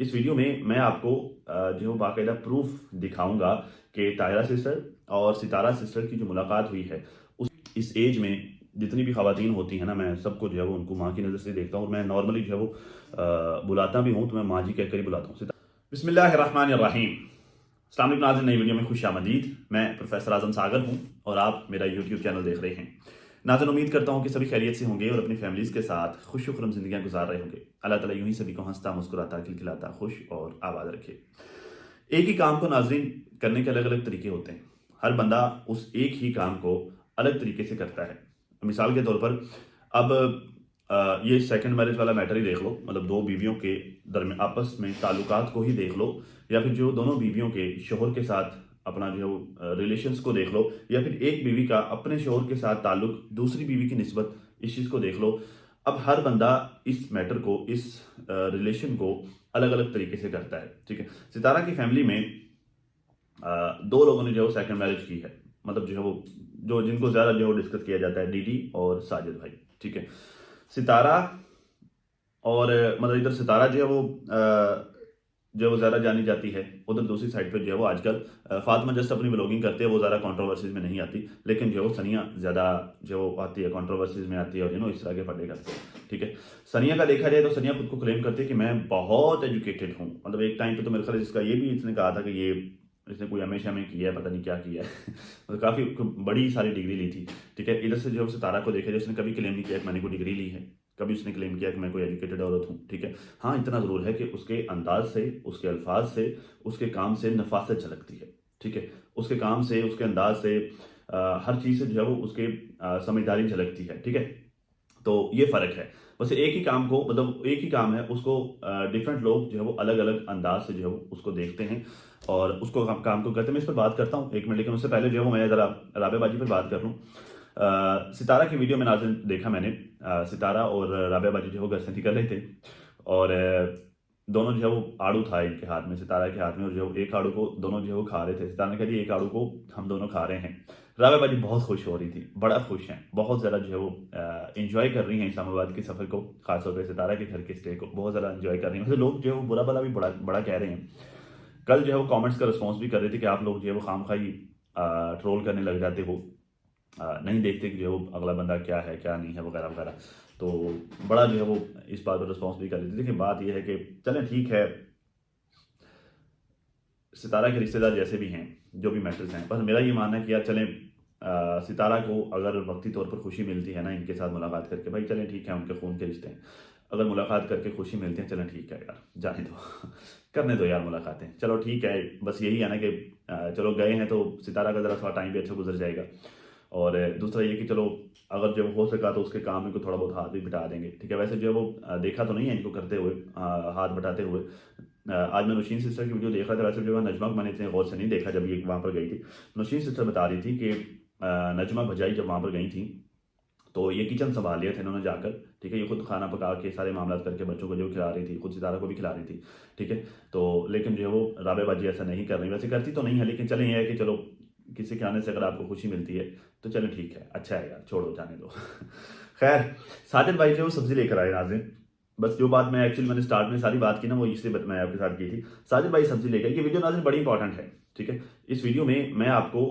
इस वीडियो में मैं आपको जो बाकायदा प्रूफ दिखाऊंगा कि तायरा सिस्टर और सितारा सिस्टर की जो मुलाकात हुई है उस इस एज में जितनी भी ख़वातीन होती हैं ना, मैं सबको जो है वो उनको माँ की नज़र से देखता हूँ और मैं नॉर्मली जो है वो बुलाता भी हूँ तो मैं माँ जी कहकर ही बुलाता हूँ। बिस्मिल्लाहिर्रहमानिर्रहीम। अस्सलाम वालेकुम नाज़रीन, नई वीडियो में खुश आमदीद। मैं प्रोफेसर आज़म सागर हूँ और आप मेरा यूट्यूब चैनल देख रहे हैं। नाज़रीन, उम्मीद करता हूँ कि सभी खैरियत से होंगे और अपनी फैमिलीज़ के साथ खुश खुरम ज़िंदगियाँ गुजार रहे होंगे। अल्लाह ताला यूं ही सभी को हंसता मुस्कुराता खिलखिलाता खुश और आबाद रखे। एक ही काम को नाज़रीन करने के अलग अलग तरीके होते हैं। हर बंदा उस एक ही काम को अलग तरीके से करता है। मिसाल के तौर पर अब ये सेकंड मैरिज वाला मैटर ही देख लो, मतलब दो बीवियों के दरमियान आपस में ताल्लुकात को ही देख लो, या फिर जो दोनों बीवियों के शोहर के साथ अपना जो रिलेशंस को देख लो, या फिर एक बीवी का अपने शोहर के साथ ताल्लुक दूसरी बीवी की निस्बत, इस चीज़ को देख लो। अब हर बंदा इस मैटर को, इस रिलेशन को अलग अलग तरीके से करता है। ठीक है, सितारा की फैमिली में दो लोगों ने जो सेकंड मैरिज की है, मतलब जो है वो जो जिनको ज़्यादा जो डिस्कस किया जाता है, डीडी और साजिद भाई। ठीक है, सितारा और मतलब इधर सितारा जो है वो जो है वो ज़्यादा जानी जाती है। उधर दूसरी साइड पे जो है वो आजकल फातिमा जस्ट अपनी ब्लॉगिंग करते हैं, वो ज़्यादा कंट्रोवर्सीज में नहीं आती, लेकिन जो है वो सनिया ज़्यादा जो है वो आती है, कंट्रोवर्सीज में आती है और इस तरह के फटे करते हैं। ठीक है, सनिया का देखा जाए तो सनिया खुद को क्लेम करती है कि मैं बहुत एजुकेटेड हूँ। मतलब एक टाइम पे तो मेरे ख्याल इसका ये भी इसने कहा था कि ये इसने कोई हमेशा में किया है, पता नहीं क्या किया है मतलब काफ़ी बड़ी सारी डिग्री ली थी। ठीक है, इधर से जो है सितारा को देखा जाए, उसने कभी क्लेम नहीं किया कि मैंने कोई डिग्री ली है, कभी उसने क्लेम किया कि मैं कोई एजुकेटेड औरत हूँ। ठीक है, हाँ इतना ज़रूर है कि उसके अंदाज से, उसके अल्फाज से, उसके काम से नफासत झलकती है। ठीक है, उसके काम से, उसके अंदाज से, हर चीज़ से जो है वो उसके समझदारी झलकती है। ठीक है, तो ये फ़र्क है। बस एक ही काम को, मतलब एक ही काम है, उसको डिफरेंट लोग जो है वो अलग अलग अंदाज से जो है वो उसको देखते हैं और उसको काम को करते हैं। मैं इस पर बात करता हूँ 1 मिनट, लेकिन उससे पहले जो है वो मैं ज़रा राबेबाजी पर बात कर लूँ। सितारा की वीडियो में नाज़रीन देखा मैंने, सितारा और राबिया बाजी जो है वो घर से निकल रहे थे और दोनों जो है वो आड़ू था इनके हाथ में, सितारा के हाथ में, और जो एक आड़ू को दोनों जो है वो खा रहे थे। सितारा ने कहा जी एक आड़ू को हम दोनों खा रहे हैं। राबिया बाजी बहुत खुश हो रही थी, बड़ा खुश हैं, बहुत ज़्यादा जो है वो इंजॉय कर रही हैं इस्लामाबाद के सफ़र को, खासतौर पर सितारा के घर के स्टे को बहुत ज़्यादा इंजॉय कर रही हैं। वैसे लोग जो है वो बुरा भला भी बड़ा बड़ा कह रहे हैं। कल जो है वो कमेंट्स का रिस्पॉन्स भी कर रहे थे कि आप लोग जो है वो खामखाई ट्रोल करने लग जाते हो, नहीं देखते कि जो है वो अगला बंदा क्या है क्या नहीं है वगैरह वगैरह। तो बड़ा जो है वो इस बात पर रिस्पॉन्स भी कर रही थी। देखिए बात यह है कि चलें ठीक है, सितारा के रिश्तेदार जैसे भी हैं, जो भी मैटर्स हैं, बस मेरा ये मानना है कि यार चलें, सितारा को अगर वक्ती तौर पर खुशी मिलती है ना इनके साथ मुलाकात करके, भाई चलें ठीक है, उनके खून के रिश्ते हैं, अगर मुलाकात करके खुशी मिलती है चलें ठीक है यार, जाने दो करने दो यार मुलाकातें, चलो ठीक है। बस यही है ना कि चलो गए हैं तो सितारा का ज़रा थोड़ा टाइम भी अच्छा गुजर जाएगा, और दूसरा ये कि चलो अगर जब हो सका तो उसके काम में को थोड़ा बहुत हाथ भी बटा देंगे। ठीक है, वैसे जो है वो देखा तो नहीं है इनको करते हुए, हाथ बटाते हुए। आज मैं नौशीन सिस्टर की वीडियो देख रहा था, वैसे जो है नजमा को मैंने इतने गौर से नहीं देखा जब ये वहाँ पर गई थी। नौशीन सिस्टर बता रही थी कि नजमा भजाई जब वहाँ पर गई थी तो ये किचन संभाल लिया था इन्होंने जाकर। ठीक है, ये खुद खाना पका के सारे मामला करके बच्चों को जो खिला रही थी, खुद सितारा को भी खिला रही थी। ठीक है, तो लेकिन जो है वो राबेबाजी ऐसा नहीं कर रही, वैसे करती तो नहीं है, लेकिन चलें ये है कि चलो किसी के आने से अगर आपको खुशी मिलती है तो चलें ठीक है, अच्छा है यार, छोड़ो जाने दो खैर, साजिद भाई जो सब्जी लेकर आए नाज़रीन, बस जो बात मैं एक्चुअली मैंने स्टार्ट में सारी बात की ना वो इसलिए मैं आपके साथ की थी। साजिद भाई सब्जी लेकर, ये वीडियो नाज़रीन बड़ी इंपॉर्टेंट है। ठीक है, इस वीडियो में मैं आपको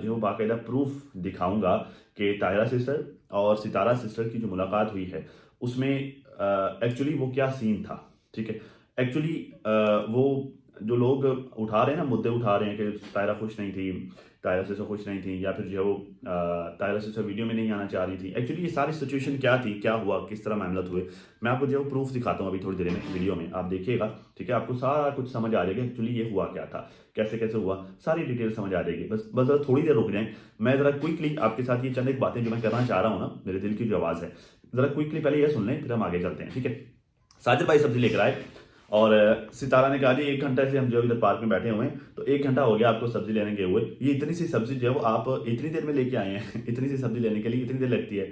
जो बाकायदा प्रूफ दिखाऊंगा कि तायरा सिस्टर और सितारा सिस्टर की जो मुलाकात हुई है उसमें एक्चुअली वो क्या सीन था। ठीक है, एक्चुअली वो जो लोग उठा रहे हैं ना, मुद्दे उठा रहे हैं कि तायरा खुश नहीं थी, तायरा सिस्टर खुश नहीं थी, या फिर जो है वो तायरा सिस्टर वीडियो में नहीं आना चाह रही थी। एक्चुअली ये सारी सिचुएशन क्या थी, क्या हुआ, किस तरह मामला हुए, मैं आपको जो है प्रूफ दिखाता हूँ अभी थोड़ी देर में, वीडियो में आप देखिएगा। ठीक है, आपको सारा कुछ समझ आ जाएगा एक्चुअली ये हुआ क्या था, कैसे कैसे हुआ, सारी डिटेल समझ आ जाएगी। बस बस ज़रा थोड़ी देर रुक जाएं, मैं ज़रा क्विकली आपके साथ ये चंद एक बातें जो मैं करना चाह रहा हूँ ना, मेरे दिल की जो आवाज़ है, ज़रा क्विकली पहले ये सुन लें, फिर हम आगे चलते हैं। ठीक है, साजिद भाई सब्जी लेकर आए और सितारा ने कहा जी 1 घंटे से हम जो इधर पार्क में बैठे हुए हैं, तो 1 घंटा हो गया आपको सब्जी लेने गए हुए, ये इतनी सी सब्जी जो है वो आप इतनी देर में लेके आए हैं इतनी सी सब्जी लेने के लिए इतनी देर लगती है।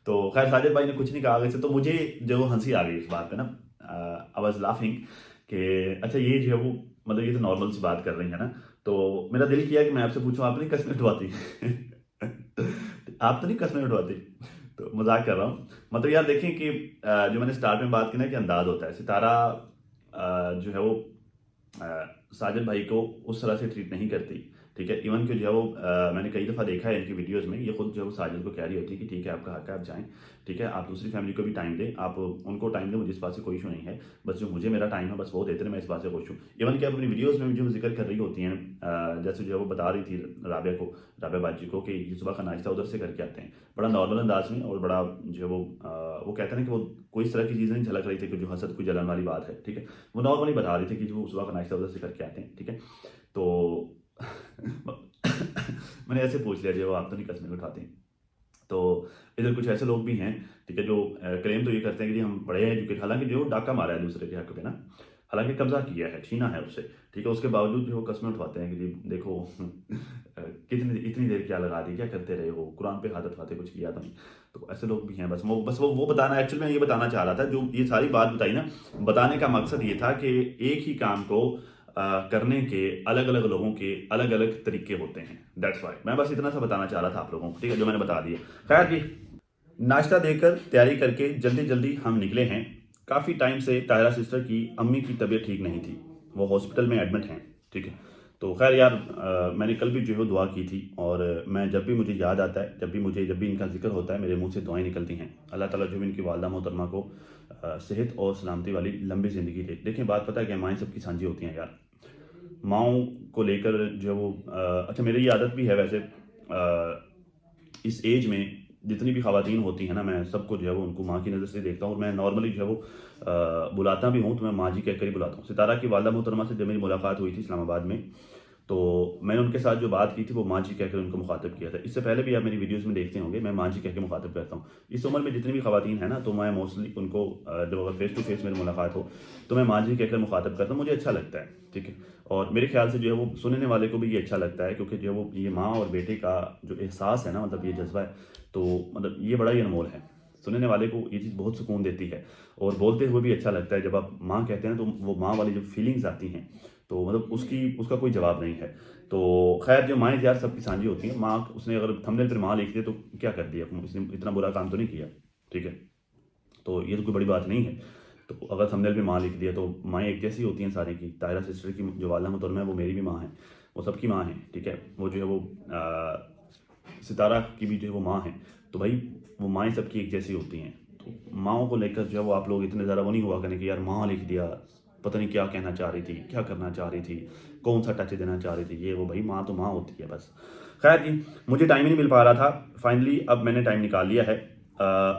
तो खैर साजिद भाई ने कुछ नहीं कहा आगे से, तो मुझे जो हंसी आ गई इस बात पे ना, आई वाज लाफिंग कि अच्छा ये जो है वो, मतलब ये तो नॉर्मल सी बात कर रही है ना, तो मेरा दिल किया कि मैं आपसे पूछूं आप नहीं कसमें उठवाती आप तो नहीं कसमें उठवाती, तो मजाक कर रहा हूँ। मतलब यार देखें कि जो मैंने स्टार्ट में बात की ना कि अंदाज होता है, सितारा जो है वो साजिद भाई को उस तरह से ट्रीट नहीं करती, ठीक है। इवन कि जो है वो मैंने कई दफ़ा देखा है इनकी वीडियोस में, ये खुद जो है वो साजिद को कह रही होती है कि ठीक है आपका हक है, आप जाएं, ठीक है, आप दूसरी फैमिली को भी टाइम दें, आप उनको टाइम दें, मुझे इस बात से कोई इशू नहीं है, बस जो मुझे मेरा टाइम है बस वो देते हैं, मैं इस बात से खुश हूँ। इवन कि अपनी वीडियोज़ में जो जिक्र कर रही होती हैं, जैसे जो है वो बता रही थी राबिया बाजी को कि ये सुबह का नाश्ता उधर से करके आते हैं, बड़ा नॉर्मल अंदाज में, और बड़ा जो है वो कहते हैं कि वो कोई इस तरह की चीज़ें नहीं झलक रही थी कि जो हसद कोई जलन वाली बात है, ठीक है। वो नॉर्मली बता रही थी कि जो वो सुबह का नाश्ता उधर से करके आते हैं, ठीक है। तो मैंने ऐसे पूछ लिया जो आप तो नहीं कसमें उठाते हैं। तो इधर कुछ ऐसे लोग भी हैं, ठीक है, जो क्लेम तो ये करते हैं कि जी हम बड़े एजुकेट, हालांकि जो डाका मारा है दूसरे के हक पे ना, हालांकि कब्जा किया है, छीना है उससे, ठीक है, उसके बावजूद जो कस्में उठवाते हैं कि जी देखो कितनी इतनी देर क्या लगा दी, क्या करते रहे हो, कुरान पे हाथ उठवाते, कुछ किया तो नहीं। तो ऐसे लोग भी हैं। बस वो बताना, एक्चुअली मैं ये बताना चाह रहा था, जो ये सारी बात बताई ना, बताने का मकसद ये था कि एक ही काम को करने के अलग अलग लोगों के अलग अलग तरीके होते हैं। दैट्स वाई मैं बस इतना सा बताना चाह रहा था आप लोगों को, ठीक है, जो मैंने बता दिया। खैर जी, नाश्ता देकर तैयारी करके जल्दी जल्दी हम निकले हैं। काफ़ी टाइम से ताहिरा सिस्टर की अम्मी की तबीयत ठीक नहीं थी, वो हॉस्पिटल में एडमिट हैं, ठीक है। तो खैर यार, मैंने कल भी जो है वो दुआ की थी, और मैं जब भी मुझे याद आता है, जब भी इनका जिक्र होता है, मेरे मुंह से दुआएं निकलती हैं। अल्लाह ताला जो भी इनकी वालदा मोहतरमा को सेहत और सलामती वाली लंबी ज़िंदगी दे। देखें, बात पता है कि माएँ सबकी साझी होती हैं यार, माँओं को लेकर जो है वो अच्छा, मेरी ये आदत भी है वैसे, इस एज में जितनी भी ख़वातीन होती हैं ना, मैं सबको जो है वो उनको माँ की नज़र से देखता हूँ, और मैं नॉर्मली जो है वो बुलाता भी हूँ तो मैं माँ जी कहकर ही बुलाता हूँ। सितारा की वालदा मोहतरमा से जब मेरी मुलाकात हुई थी इस्लामाबाद में, तो मैंने उनके साथ जो बात की थी वो माँ जी कहकर उनको मुखातिब किया था। इससे पहले भी आप मेरी वीडियोस में देखते होंगे, मैं माँ जी कह के मुखातिब करता हूँ। इस उम्र में जितनी भी ख़वातीन हैं ना, तो मैं मोस्टली उनको जब अगर फेस टू फेस मेरी मुलाकात हो तो मैं माँ जी कहकर मुखातिब करता हूँ, मुझे अच्छा लगता है, ठीक है। और मेरे ख्याल से जो है वो सुनने वाले को भी ये अच्छा लगता है, क्योंकि जो है वो ये माँ और बेटे का जो एहसास है ना, मतलब ये जज्बा है, तो मतलब ये बड़ा ही अनमोल है। सुनने वाले को ये चीज़ बहुत सुकून देती है, और बोलते हुए भी अच्छा लगता है। जब आप माँ कहते हैं तो वो माँ वाली जो फीलिंग्स आती हैं, तो मतलब उसका कोई जवाब नहीं है। तो खैर, जो माएँ यार सबकी साझी होती हैं। माँ, उसने अगर थंबनेल पर माँ लिख दिया तो क्या कर दिया, उसने इतना बुरा काम तो नहीं किया, ठीक है। तो ये तो कोई बड़ी बात नहीं है। तो अगर थंबनेल पे माँ लिख दिया, तो माएँ एक जैसी होती हैं सारी की। ताहिरा सिस्टर की जो वालदा मोहतरमा है वो मेरी भी माँ है, वो सबकी माँ है, ठीक है। वो जो है वो सितारा की भी जो है वो माँ है। तो भाई वो माएँ सबकी एक जैसी होती हैं। तो माँओं को लेकर जो है वो आप लोग इतने ज़्यादा वो नहीं हुआ करें कि यार माँ लिख दिया, पता नहीं क्या कहना चाह रही थी, क्या करना चाह रही थी, कौन सा टच देना चाह रही थी, ये वो। भाई माँ तो माँ होती है बस। खैर जी, मुझे टाइम ही नहीं मिल पा रहा था। फाइनली अब मैंने टाइम निकाल लिया है।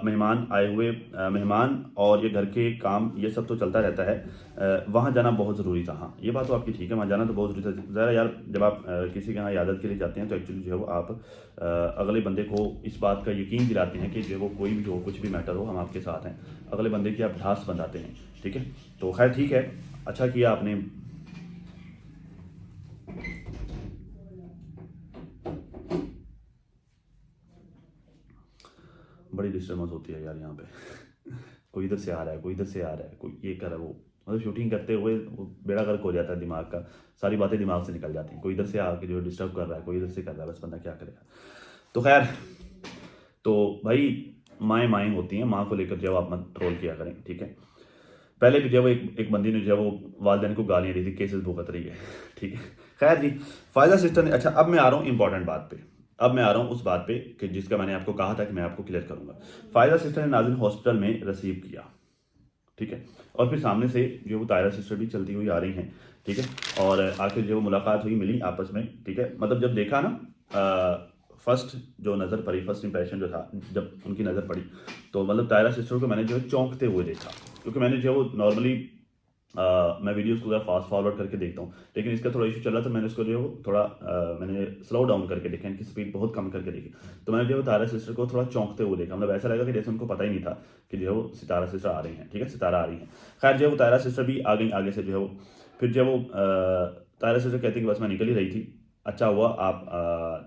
मेहमान आए हुए, मेहमान और ये घर के काम, ये सब तो चलता रहता है। वहाँ जाना बहुत ज़रूरी था। हाँ, ये बात तो आपकी ठीक है, वहाँ जाना तो बहुत ज़रूरी था। ज़रा यार, जब आप किसी के यहाँ इयादत के लिए जाते हैं तो एक्चुअली जो है वो आप अगले बंदे को इस बात का यकीन दिलाते हैं कि जो है वो कोई भी हो, कुछ भी मैटर हो, हम आपके साथ हैं। अगले बंदे की आप ढास बंधाते हैं, ठीक है। तो खैर ठीक है, अच्छा किया आपने। बड़ी डिस्टर्बेंस होती है यार यहाँ पे कोई इधर से आ रहा है, कोई इधर से आ रहा है, कोई ये कर रहा है, वो मतलब शूटिंग करते हुए वो बेड़ा गर्क हो जाता है दिमाग का, सारी बातें दिमाग से निकल जाती हैं। कोई इधर से आके जो डिस्टर्ब कर रहा है, कोई इधर से कर रहा है, बस बंदा क्या करेगा। तो खैर, तो भाई माएँ माएँ होती हैं, माँ को लेकर जो आप मत ट्रोल किया करें, ठीक है। पहले भी जब एक बंदी ने जो वो वालदेन को गालियाँ दी थी, केसेस भुगत रही है, ठीक है। खैर जी, फायदा सिस्टर ने, अच्छा अब मैं आ रहा हूँ इंपॉर्टेंट बात पे। अब मैं आ रहा हूँ उस बात पे कि जिसका मैंने आपको कहा था कि मैं आपको क्लियर करूंगा। फायदा सिस्टर ने नाज़िन हॉस्पिटल में रिसीव किया, ठीक है। और फिर सामने से जो वो तायरा सिस्टर भी चलती हुई आ रही हैं, ठीक है। और आखिर जो मुलाकात हुई, मिली आपस में, ठीक है। मतलब जब देखा ना, फर्स्ट जो नज़र पड़ी, फर्स्ट इंप्रेशन जो था, जब उनकी नज़र पड़ी, तो मतलब तायरा सिस्टर को मैंने जो है चौंकते हुए देखा। क्योंकि मैंने जो है वो नॉर्मली मैं वीडियोस को ज़रा फास्ट फॉरवर्ड करके देखता हूँ, लेकिन इसका थोड़ा इशू चल रहा था। मैंने इसको जो है वो थोड़ा मैंने स्लो डाउन करके देखा, इनकी स्पीड बहुत कम करके देखी। तो मैंने जो है तारा सिस्टर को थोड़ा चौंकते हुए देखा। मतलब ऐसा लगा कि जैसे उनको पता ही नहीं था कि जो है वो सितारा सिस्टर आ रही हैं, ठीक है, सितारा आ रही हैं। खैर जो है वो तारा सिस्टर भी आ गई आगे से जो है वो। फिर जो है वो तारा सिस्टर कहती कि बस मैं निकल ही रही थी, अच्छा हुआ आप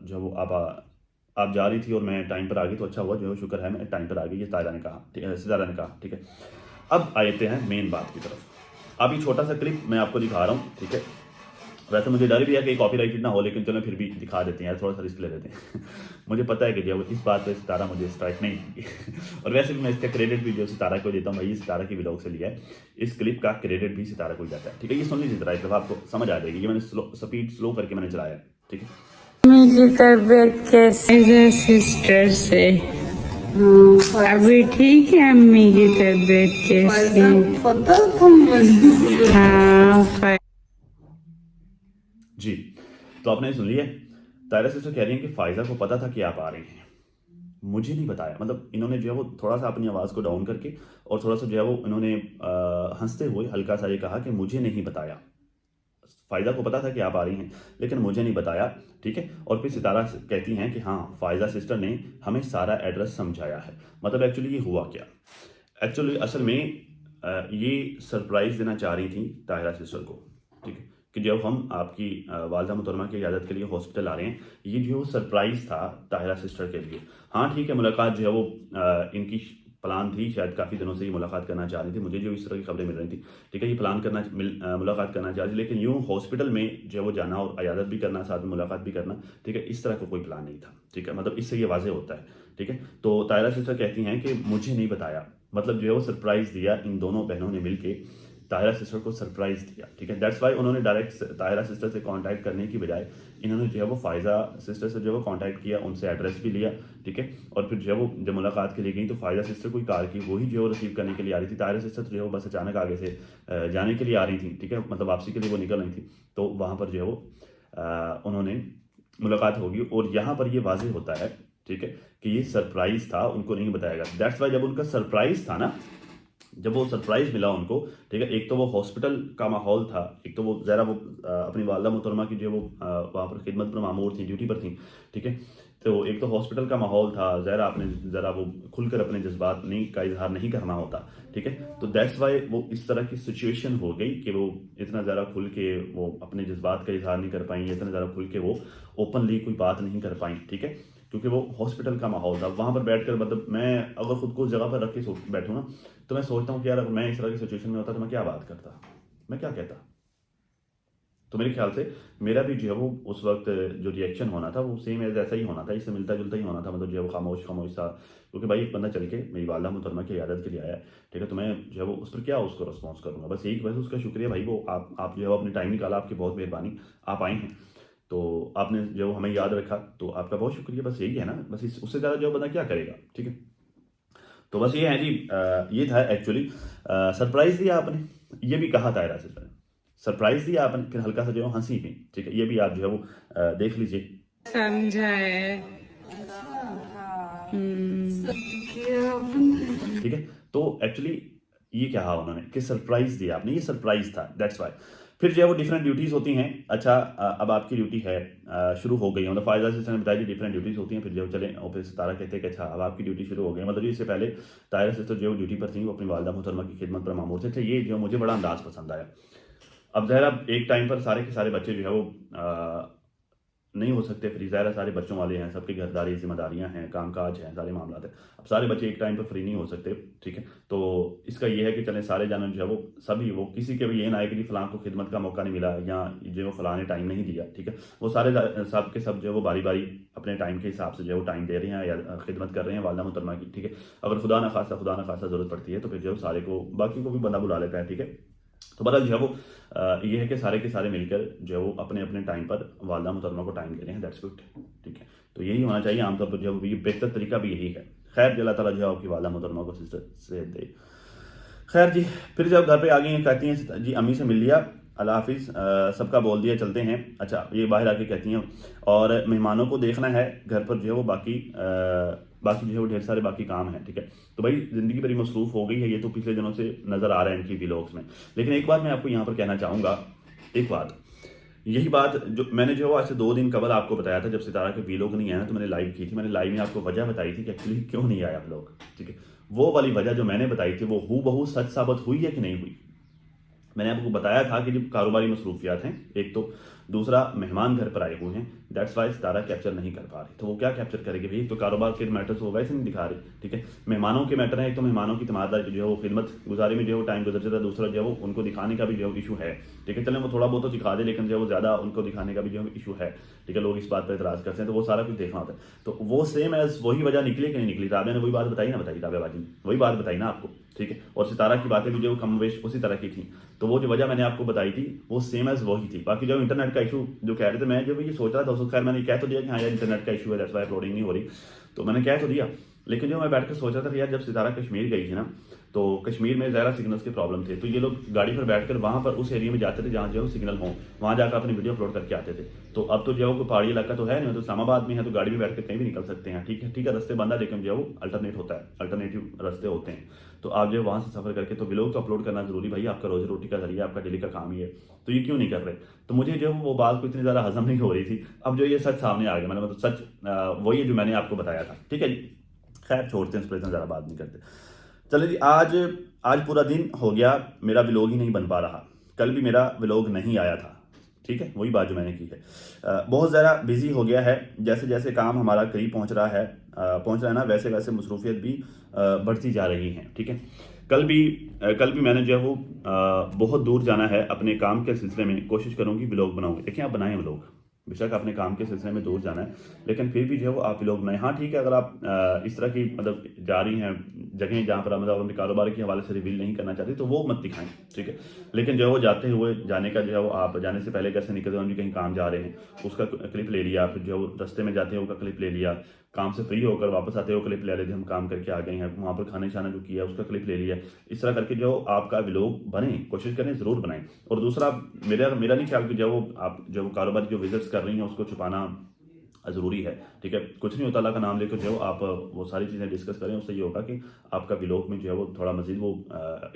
जो है वो आप जा रही थी और मैं टाइम पर आ गई, तो अच्छा हुआ, जो है शुक्र है मैं टाइम पर आ गई, ये तारा ने कहा, सितारा ने कहा, ठीक है। अब आते हैं मेन बात की तरफ। अब ये छोटा सा क्लिप मैं आपको दिखा रहा हूँ, ठीक है। वैसे मुझे डर भी है कि कॉपीराइटेड ना हो, लेकिन चलो फिर भी दिखा देते हैं यार, थोड़ा सा रिस्क ले लेते हैं। मुझे पता है कि जो इस बात पे सितारा मुझे स्ट्राइक नहीं देगी। और वैसे भी मैं इसका क्रेडिट भी जो सितारा को देता हूँ, भाई ये सितारा की व्लॉग से लिया है, इस क्लिप का क्रेडिट भी सितारा को ही जाता है। ठीक है, ये सुन लीजिए जरा, एक दफा आपको समझ आ जाएगी। ये मैंने स्पीड स्लो करके मैंने चलाया है। ठीक है, मम्मी की तबीयत कैसी है सिस्टर से? अभी ठीक है अम्मी की तबीयत कैसी है? हाँ जी। तो आपने सुन लिया, तायरा सिस्टर कह रही हैं कि फायजा को पता था कि आप आ रही हैं, मुझे नहीं बताया। मतलब इन्होंने जो है वो थोड़ा सा अपनी आवाज़ को डाउन करके और थोड़ा सा जो है वो इन्होंने हंसते हुए हल्का सा ये कहा कि मुझे नहीं बताया। फ़ायज़ा को पता था कि आप आ रही हैं, लेकिन मुझे नहीं बताया। ठीक है, और फिर सितारा कहती हैं कि हाँ, फ़ायज़ा सिस्टर ने हमें सारा एड्रेस समझाया है। मतलब एक्चुअली ये हुआ क्या, एक्चुअली असल में ये सरप्राइज़ देना चाह रही थी ताहिरा सिस्टर को। ठीक है, कि जब हम आपकी वालदा मुहतरमा की इजाज़त के लिए हॉस्पिटल आ रहे हैं, ये जो है वो सरप्राइज़ था ताहिरा सिस्टर के लिए। हाँ ठीक है, मुलाकात जो है वो इनकी प्लान थी, शायद काफ़ी दिनों से ये मुलाकात करना चाह रही थी, मुझे जो इस तरह की खबरें मिल रही थी। ठीक है, ये प्लान करना मुलाकात करना चाह रही थी, लेकिन यूँ हॉस्पिटल में जो है वो जाना और इयादत भी करना, साथ में मुलाकात भी करना, ठीक है, इस तरह का कोई प्लान नहीं था। ठीक है, मतलब इससे ये वाज़ेह होता है। ठीक है, तो तायरा सिस्टर कहती हैं कि मुझे नहीं बताया, मतलब जो है वो सरप्राइज़ दिया इन दोनों बहनों ने मिलके ताहिरा सिस्टर को सरप्राइज़ दिया। ठीक है, दैट्स वाई उन्होंने डायरेक्ट ताहिरा सिस्टर से कांटेक्ट करने की बजाय इन्होंने जो है वो फ़ायज़ा सिस्टर से जो है वो कांटेक्ट किया, उनसे एड्रेस भी लिया। ठीक है, और फिर जो है वो जब मुलाकात के लिए गई तो फ़ायज़ा सिस्टर कोई कार की वही जो है वो रिसीव करने के लिए आ रही थी। ताहिरा सिस्टर तो जो है वो बस अचानक आगे से जाने के लिए आ रही थी। ठीक है, मतलब वापसी के लिए वो निकल रही थी, तो वहाँ पर जो है वो उन्होंने मुलाकात होगी। और यहाँ पर ये वाज़ेह होता है, ठीक है, कि ये सरप्राइज़ था, उनको नहीं बताया गया। दैट्स वाई जब उनका सरप्राइज़ था ना, जब वो सरप्राइज़ मिला उनको, ठीक है, एक तो वो हॉस्पिटल का माहौल था, एक तो वो ज़रा वो अपनी वालदा मोहतरमा की जो वो वहाँ पर खिदमत पर मामूर थी, ड्यूटी पर थी। ठीक है, तो एक तो हॉस्पिटल का माहौल था, ज़रा आपने ज़रा वो खुलकर अपने जज्बात नहीं का इजहार नहीं करना होता। ठीक है, तो दैट्स वाई वो इस तरह की सिचुएशन हो गई कि वो इतना ज़्यादा खुल के वो अपने जज्बात का इजहार नहीं कर पाई, इतना ज़्यादा खुल के वो ओपनली कोई बात नहीं कर पाई। ठीक है, क्योंकि वो हॉस्पिटल का माहौल था, वहाँ पर बैठकर मतलब मैं अगर खुद को उस जगह पर रख के बैठूँ ना, तो मैं सोचता हूँ कि यार अगर मैं इस तरह की सिचुएशन में होता तो मैं क्या बात करता, मैं क्या कहता। तो मेरे ख्याल से मेरा भी जो है वो उस वक्त जो रिएक्शन होना था वो सेम एज ऐसा ही होना था, इससे मिलता जुलता ही होना था। मतलब जो है वो खामोश खामोश सा, क्योंकि भाई एक बंदा चल के मेरी वालदा मुहतरमा की इयादत के लिए आया है। ठीक है, तो मैं जो है वो उस पर क्या उसको रिस्पॉन्स करूँगा, बस यही, बस उसका शुक्रिया भाई, वो आप जो है वो अपनी टाइम निकाला, आपकी बहुत मेहरबानी, आप आए हैं, तो आपने जो हमें याद रखा, तो आपका बहुत शुक्रिया। बस यही है ना, बस उससे ज़्यादा जो बंदा क्या करेगा। ठीक है, तो बस ये है जी, ये था एक्चुअली सरप्राइज़ दिया आपने, ये भी कहा तायरा से सर, सरप्राइज़ दिया आपने, फिर हल्का सा जो है हंसी भी। ठीक है, ये भी आप जो है वो देख लीजिए। समझा है। ठीक है, तो एक्चुअली ये क्या कहा उन्होंने कि सरप्राइज़ दिया आपने, ये सरप्राइज़ था, दैट्स वाई। फिर जो है वो डिफरेंट ड्यूटीज़ होती हैं। अच्छा, अब आपकी ड्यूटी है शुरू हो गई है, मतलब फ़ायदा सिस्टर ने बताया कि डिफरेंट ड्यूटीज़ होती हैं। फिर जो चलें, और फिर सितारा कहते हैं कि अच्छा अब आपकी ड्यूटी शुरू हो गई है। मतलब इससे पहले तायरा सिस्टर जो ड्यूटी पर थी, वो अपनी वालदा मुहतरमा की खिदमत पर मामूर थे। ये जो मुझे बड़ा अंदाज़ पसंद आया। अब ज़ाहिर अब एक टाइम पर सारे के सारे बच्चे जो है वो नहीं हो सकते फ्री, ज़ाहिर है सारे बच्चों वाले हैं, सबकी घरदारी जिम्मेदारियां हैं, कामकाज हैं, सारे मामला है। अब सारे बच्चे एक टाइम पर फ्री नहीं हो सकते। ठीक है, तो इसका ये है कि चलें सारे जानवर जो है वो सभी, वो किसी के भी ये ना आए कि जी फ़लाँ को खिदमत का मौका नहीं मिला या जो फ़लाँ ने टाइम नहीं दिया। ठीक है, वो सारे सब के सब जो है वो बारी बारी अपने टाइम के हिसाब से जो है वो टाइम दे रहे हैं या खिदमत कर रहे हैं वालदा मुहतरमा की। ठीक है, अगर खुदा न खासा ज़रूरत पड़ती है तो फिर जो है सारे को, बाकी को भी बंदा बुला लेता है। ठीक है, तो बहरहाल जो है वो ये है कि सारे के सारे मिलकर जो है वो अपने अपने टाइम पर वालदा मुहतरमा को टाइम दे रहे हैं, दैट्स गुड। ठीक है, तो यही होना चाहिए आमतौर पर, जो है वो ये बेहतर तरीका भी यही है। खैर, अल्लाह ताला जो है आपकी वालदा मुहतरमा को सिस्टर से दे। खैर जी, फिर जब घर पे आ गई हैं, कहती हैं जी अम्मी से मिल लिया, अल्लाह हाफिज़, सबका बोल दिया, चलते हैं। अच्छा, ये बाहर आके कहती हैं और मेहमानों को देखना है, घर पर जो है वो बाकी जो है वो ढेर सारे बाकी काम हैं। ठीक है, तो भाई ज़िंदगी बड़ी मसरूफ़ हो गई है, ये तो पिछले दिनों से नज़र आ रहा है इनकी व्लॉग्स में। लेकिन एक बात मैं आपको यहाँ पर कहना चाहूँगा, एक बात, यही बात जो मैंने जो आज से 2 दिन कबल आपको बताया था, जब सितारा के व्लॉग नहीं आया ना, तो मैंने लाइव की थी। मैंने लाइव में आपको वजह बताई थी कि एक्चुअली क्यों नहीं आया व्लॉग। ठीक है, वो वाली वजह जो मैंने बताई थी वो हूबहू सच साबित हुई है कि नहीं हुई। मैंने आपको बताया था कि जब कारोबारी मसरूफियात हैं एक तो, दूसरा मेहमान घर पर आए हुए हैं, दैट्स वाई सितारा कैप्चर नहीं कर पा रही। तो वो क्या कैप्चर करेगी भाई, तो कारोबार के मैटर्स होगा इसे नहीं दिखा रही, ठीक है। मेहमानों के मैटर है, एक तो मेहमानों की तमादार जो है वो खिदमत गुजारी में जो है वो टाइम गुजर जाता है, दूसरा जो है वो उनको दिखाने का भी जो है इशू है, ठीक है। चलें वो थोड़ा बहुत तो दिखा दे, लेकिन जो है वो ज़्यादा उनको दिखाने का भी जो है इशू है, ठीक है। लोग इस बात पर इतराज़ करते हैं, तो वो सारा कुछ देखना होता है। तो वो सेम एज वही वजह निकली कि नहीं निकली, राबिया ने वही बात बताई ना, बताई राबिया बाजी ने वही बात बताई ना आपको, ठीक है। और सितारा की बातें भी जो कम वेश उसी तरह की थी, तो वो जो वजह मैंने आपको बताई थी वो सेम एज वही थी। बाकी जो इंटरनेट का इशू जो कह रहे थे, मैं जब ये सोच रहा था उसको, खैर मैंने कह तो दिया कि हाँ यार इंटरनेट का इशू है, दैट्स वाई अपलोडिंग नहीं हो रही, तो मैंने कह तो दिया। लेकिन जो मैं बैठ कर सोच रहा था कि यार जब सितारा कश्मीर गई थी ना, तो कश्मीर में ज़्यादा सिग्नल्स की प्रॉब्लम थे, तो ये लोग गाड़ी पर बैठकर वहाँ पर उस एरिया में जाते थे जहाँ जो है सिग्नल हो, वहाँ जाकर अपनी वीडियो अपलोड करके आते थे। तो अब तो जो है कोई पहाड़ी इलाका तो है नहीं, तो इस्लामाबाद में है, तो गाड़ी में बैठकर कहीं भी निकल सकते हैं, ठीक है, ठीक है। रास्ते बंद है, लेकिन जो है वो अल्टरनेट होता है, अल्टरनेटिव रास्ते होते हैं। तो आप जो है वहाँ से सफ़र करके तो व्लॉग तो अपलोड करना जरूरी भाई, आपका रोजी रोटी का जरिया, आपका डेली का काम ही है, तो ये क्यों नहीं कर रहे। तो मुझे जो वो बात को इतनी ज़्यादा हजम नहीं हो रही थी। अब जो ये सच सामने आ गया, मतलब सच वही है जो मैंने आपको बताया था, ठीक है जी। खैर छोड़ते हैं, इस पर इतना ज़्यादा बात नहीं करते। चलिए जी, आज पूरा दिन हो गया मेरा व्लॉग ही नहीं बन पा रहा। कल भी मेरा व्लॉग नहीं आया था, ठीक है, वही बात जो मैंने की है। बहुत ज़्यादा बिजी हो गया है, जैसे जैसे काम हमारा करीब पहुंच रहा है ना, वैसे वैसे मसरूफियत भी बढ़ती जा रही हैं, ठीक है। कल भी मैंने जो है वो बहुत दूर जाना है अपने काम के सिलसिले में, कोशिश करूँगी व्लॉग बनाऊँ। देखिए आप बनाएं व्लॉग, बेशक अपने काम के सिलसिले में दूर जाना है, लेकिन फिर भी जो है वो आप व्लॉग बनाएं। हाँ ठीक है, अगर आप इस तरह की मतलब जा रही हैं जगह जहाँ पर मतलब अपने कारोबार के हवाले से रिवील नहीं करना चाहती, तो वो मत दिखाएं, ठीक है। लेकिन जो है वो जाते हुए जाने का जो है वो आप जाने से पहले घर से निकलते हुए कहीं काम जा रहे हैं उसका क्लिप ले लिया, फिर जो है वो रास्ते में जाते हैं उसका क्लिप ले लिया, काम से फ्री होकर वापस आते हो क्लिप ले लेते, हम काम करके आ गए हैं, वहाँ पर खाना शाना जो किया उसका क्लिप ले लिया। इस तरह करके जो आपका व्लॉग बने, कोशिश करें ज़रूर बनाएं। और दूसरा, मेरा नहीं ख्याल कि जो वो आप जो कारोबार जो विजिट्स कर रही हैं उसको छुपाना ज़रूरी है, ठीक है। कुछ नहीं होता, अल्लाह का नाम लेकर जो आप वो सारी चीज़ें डिस्कस करें, उससे ये होगा कि आपका व्लॉग में जो है वो थोड़ा मज़ीद वो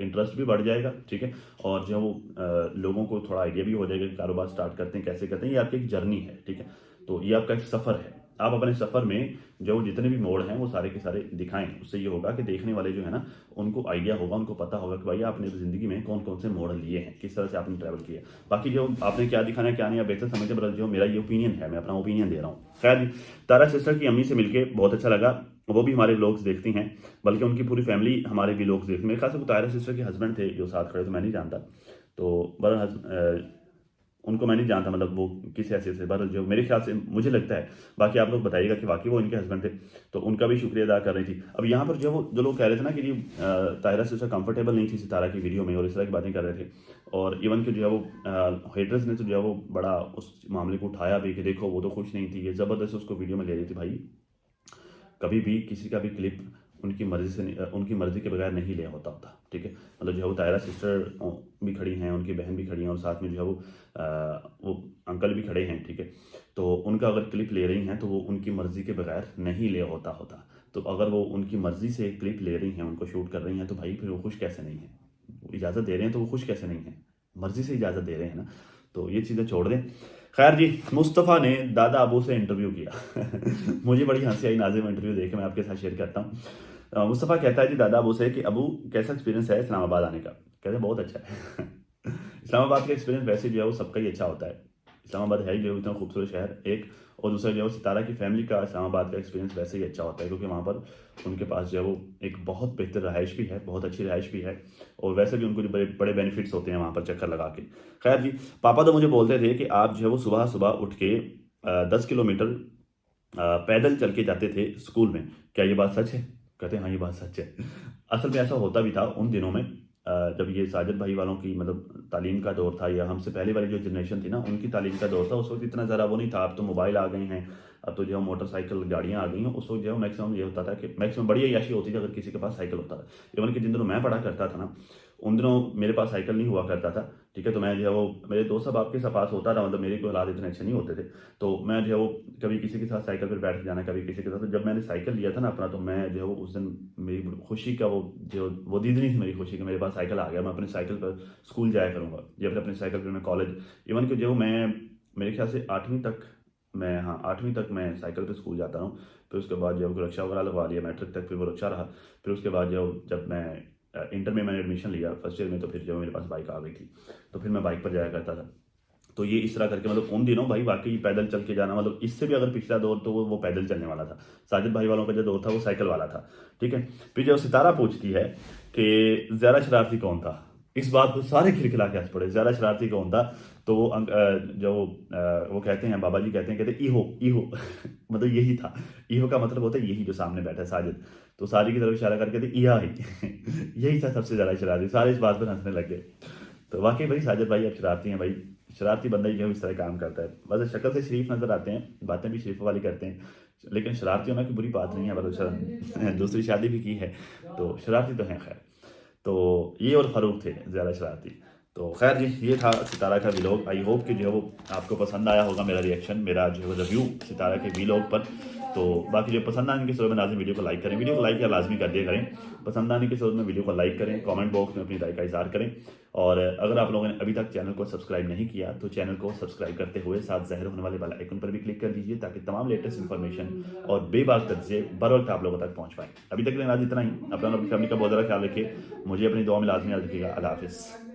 इंटरेस्ट भी बढ़ जाएगा, ठीक है। और जो है वो लोगों को थोड़ा आइडिया भी हो जाएगा कि कारोबार स्टार्ट करते हैं कैसे करते हैं, ये आपकी एक जर्नी है, ठीक है। तो ये आपका एक सफ़र है, आप अपने सफ़र में जो जितने भी मोड़ हैं वो सारे के सारे दिखाएं। उससे ये होगा कि देखने वाले जो है ना उनको आइडिया होगा, उनको पता होगा कि भाई आपने ज़िंदगी में कौन कौन से मोड़ लिए हैं, किस तरह से आपने ट्रैवल किया। बाकी जो आपने क्या दिखाना है क्या नहीं, आप बेहतर समझे, बदल जो मेरा ये ओपिनियन है, मैं अपना ओपिनियन दे रहा हूँ। खैर, तारा सिस्टर की अम्मी से मिलके बहुत अच्छा लगा, वो भी हमारे व्लॉग्स देखती हैं, बल्कि उनकी पूरी फैमिली हमारे व्लॉग्स देखती है। मेरे ख्याल से वो तारा सिस्टर के हस्बैंड थे जो साथ खड़े, तो मैं नहीं जानता, तो बहरहाल उनको मैं नहीं जानता, मतलब वो किस हैसियत से, बहरहाल जो मेरे ख्याल से मुझे लगता है, बाकी आप लोग बताइएगा कि वाकई वो इनके हस्बैंड थे, तो उनका भी शुक्रिया अदा कर रही थी। अब यहाँ पर जो लोग कह रहे थे ना कि ये ताहिरा सिस्टर कंफर्टेबल नहीं थी सितारा की वीडियो में और इस तरह की बातें कर रहे थे, और इवन कि जो है वो हेटर्स ने तो जो है वो बड़ा उस मामले को उठाया भी कि देखो वो तो खुश नहीं थी, ये ज़बरदस्त उसको वीडियो में ले रही थी। भाई कभी भी किसी का भी क्लिप उनकी मर्ज़ी के बगैर नहीं लिया होता, ठीक है। मतलब जो है वो तायरा सिस्टर भी खड़ी हैं, उनकी बहन भी खड़ी हैं, और साथ में जो है वो अंकल भी खड़े हैं, ठीक है। तो उनका अगर क्लिप ले रही हैं तो वो उनकी मर्ज़ी के बगैर नहीं लिया होता। तो अगर वो उनकी मर्ज़ी से क्लिप ले रही हैं, उनको शूट कर रही हैं, तो भाई फिर वो खुश कैसे नहीं है, इजाज़त दे रहे हैं तो वो खुश कैसे नहीं है, मर्ज़ी से इजाज़त दे रहे हैं ना, तो ये चीज़ें छोड़ दें। खैर जी, मुस्तफ़ा ने दादा अबू से इंटरव्यू किया मुझे बड़ी हंसी आई नाज़िम इंटरव्यू देख के, मैं आपके साथ शेयर करता हूँ। मुस्तफ़ा कहता है जी दादा अबू से कि अबू कैसा एक्सपीरियंस है इस्लामाबाद आने का। कहते हैं बहुत अच्छा है इस्लामाबाद का एक्सपीरियंस वैसे जो है वो सबका ही अच्छा होता है। इस्लामाबाद है ही जो इतना खूबसूरत शहर, एक, और दूसरा जो है सितारा की फैमिली का इस्लामाबाद का एक्सपीरियंस वैसे ही अच्छा होता है, क्योंकि वहाँ पर उनके पास जो है वो एक बहुत बेहतर रहाइश भी है, बहुत अच्छी रहाइश भी है, और वैसे भी उनको बड़े बड़े बेनिफिट्स होते हैं वहाँ पर चक्कर लगा के। खैर जी, पापा तो मुझे बोलते थे कि आप जो है वो सुबह सुबह उठ के 10 किलोमीटर पैदल चल के जाते थे स्कूल में, क्या ये बात सच है? कहते हैं हाँ ये बात सच है असल में ऐसा होता भी था उन दिनों में, जब ये साजिद भाई वालों की मतलब तालीम का दौर था, या हमसे पहले वाली जो जनरेशन थी ना उनकी तालीम का दौर था, उस वक्त इतना ज़रा वो नहीं था। अब तो मोबाइल आ गए हैं, अब तो जो है मोटरसाइकिल गाड़ियाँ आ गई हैं। उस वक्त जो है मैक्सिमम ये होता था कि मैक्सिमम बड़ी अय्याशी होती थी अगर किसी के पास साइकिल होता था। इवन कि जिन दिनों मैं पढ़ा करता था ना, उन दिनों मेरे पास साइकिल नहीं हुआ करता था, ठीक है। तो मैं जो है वो मेरे दोस्त सब आपके पास होता था, मतलब मेरे को हालात इतने अच्छे नहीं होते थे, तो मैं जो है वो कभी किसी के साथ साइकिल पर बैठ के जाना, कभी किसी के साथ। तो जब मैंने साइकिल लिया था ना अपना, तो मैं जो है वो उस दिन मेरी खुशी का वो दीदी नहीं थी मेरी खुशी कि मेरे पास साइकिल आ गया, मैं अपनी साइकिल पर स्कूल जाया करूँगा, या फिर अपनी साइकिल पर मैं कॉलेज। इवन कि जो मैं मेरे ख्याल से 8वीं तक मैं साइकिल पे स्कूल जाता हूँ। फिर उसके बाद जो रिक्शा वगैरह लगवा लिया, मैट्रिक तक फिर वो रिक्शा रहा। फिर उसके बाद जब मैं इंटर में मैंने एडमिशन लिया फर्स्ट ईयर में, तो फिर जो मेरे पास बाइक आ गई थी, तो फिर मैं बाइक पर जाया करता था। तो ये इस तरह करके मतलब उन दिनों भाई वाकई पैदल चल के जाना, मतलब इससे भी अगर पिछला दौर तो वो पैदल चलने वाला था। साजिद भाई वालों का जो दौर था वो साइकिल वाला था, ठीक है। फिर जब सितारा पूछती है कि ज़्यादा शरारती कौन था, इस बात को सारे खिलखिला के हंस पड़े, ज़्यादा शरारती कौन था। तो वो वो कहते हैं, बाबा जी कहते ईहो ईहो मतलब यही था। ईहो का मतलब होता है यही जो सामने बैठा है साजिद। तो साजिद की तरफ इशारा करके कहते इया ही यही था सबसे ज़्यादा शरारती। सारे इस बात पर हंसने लग गए। तो वाकई भाई साजिद भाई अब शरारती हैं भाई, शरारती बंदा ही जो इस तरह काम करता है। वैसे शक्ल से शरीफ नजर आते हैं, बातें भी शरीफ वाली करते हैं, लेकिन शरारती होना की बुरी बात नहीं है। मतलब दूसरी शादी भी की है तो शरारती तो हैं। खैर, तो ये और फारूक थे ज़्यादा शरारती। तो खैर जी, ये था सितारा का व्लॉग। आई होप कि जो है वो आपको पसंद आया होगा, मेरा रिएक्शन, मेरा जो है वो रिव्यू सितारा के व्लॉग पर। तो बाकी जो पसंद आने की सूरत में लाजमी वीडियो को लाइक करें, वीडियो को लाइक या लाजमी कर दिया करें। पसंद आने की सूरत में वीडियो को लाइक करें, कमेंट बॉक्स में अपनी राय का इज़हार करें। और अगर आप लोगों ने अभी तक चैनल को सब्सक्राइब नहीं किया तो चैनल को सब्सक्राइब करते हुए साथ ज़ाहिर होने वाले बेल आइकन पर भी क्लिक कर दीजिए, ताकि तमाम लेटेस्ट इन्फॉर्मेशन और बेबाक तथ्य बर वक्त आप लोगों तक पहुँच पाएँ। अभी तक के लिए आज इतना ही। अपना और अपनी फैमिली का बहुत ज़्यादा ख्याल रखिए, मुझे अपनी दुआ में लाजमी याद रखिएगा। अल्लाह हाफिज़।